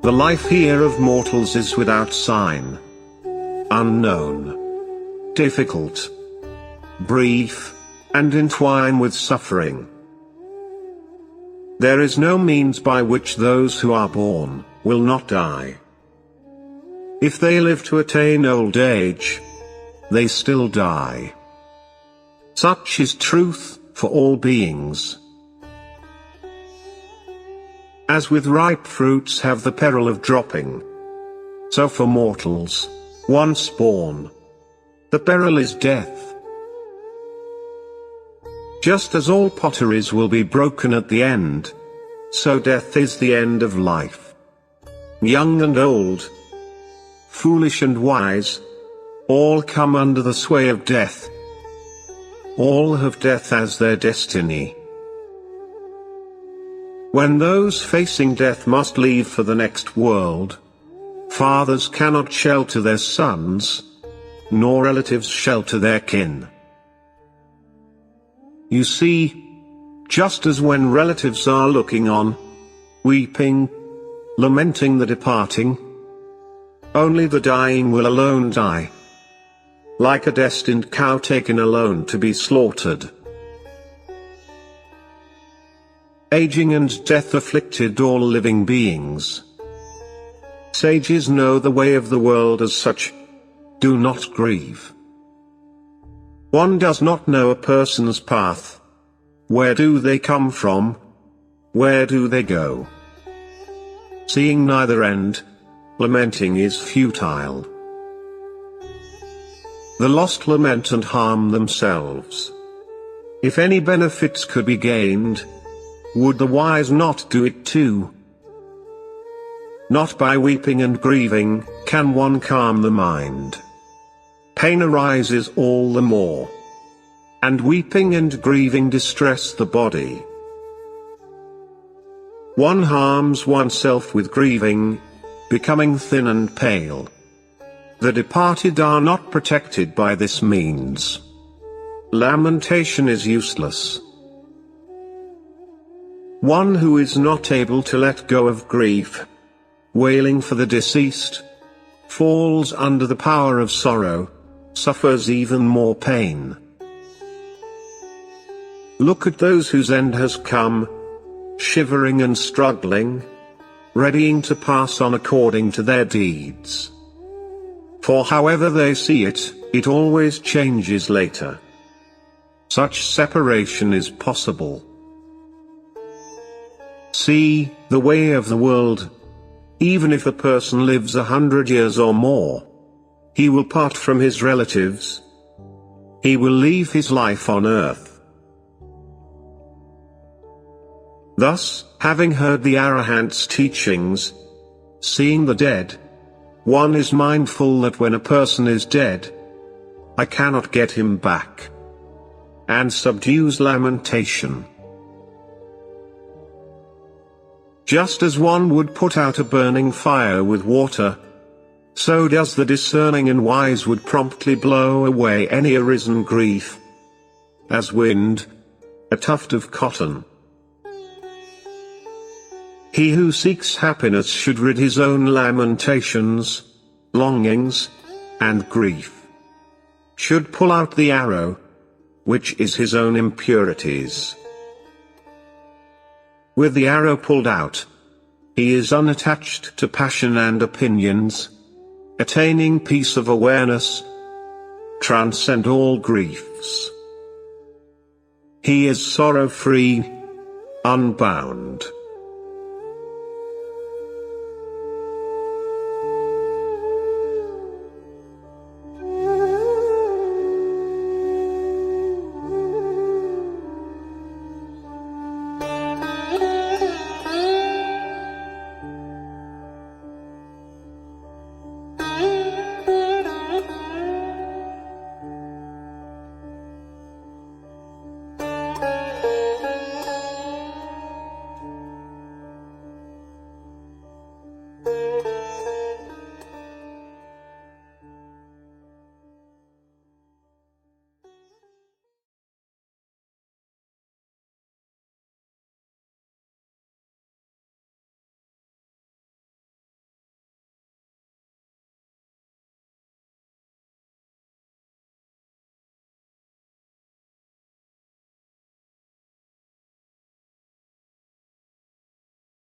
The life here of mortals is without sign, unknown, difficult, brief, and entwine with suffering. There is no means by which those who are born will not die. If they live to attain old age, they still die. Such is truth for all beings. As with ripe fruits have the peril of dropping, so for mortals, once born, the peril is death. Just as all potteries will be broken at the end, so death is the end of life. Young and old, foolish and wise, all come under the sway of death. All have death as their destiny. When those facing death must leave for the next world, fathers cannot shelter their sons, nor relatives shelter their kin. You see, just as when relatives are looking on, weeping, lamenting the departing, only the dying will alone die, like a destined cow taken alone to be slaughtered. Aging and death afflicted all living beings. Sages know the way of the world as such. Do not grieve. One does not know a person's path. Where do they come from? Where do they go? Seeing neither end, lamenting is futile. The lost lament and harm themselves. If any benefits could be gained, would the wise not do it too? Not by weeping and grieving can one calm the mind. Pain arises all the more, and weeping and grieving distress the body. One harms oneself with grieving, becoming thin and pale. The departed are not protected by this means. Lamentation is useless. One who is not able to let go of grief, wailing for the deceased, falls under the power of sorrow, suffers even more pain. Look at those whose end has come, shivering and struggling, readying to pass on according to their deeds. For however they see it, it always changes later. Such separation is possible. See, the way of the world. Even if a person lives 100 years or more, he will part from his relatives. He will leave his life on earth. Thus, having heard the Arahant's teachings, seeing the dead, one is mindful that when a person is dead, I cannot get him back, and subdues lamentation. Just as one would put out a burning fire with water, so does the discerning and wise would promptly blow away any arisen grief, as wind, a tuft of cotton. He who seeks happiness should rid his own lamentations, longings, and grief. Should pull out the arrow, which is his own impurities. With the arrow pulled out, he is unattached to passion and opinions, attaining peace of awareness, transcend all griefs. He is sorrow-free, unbound.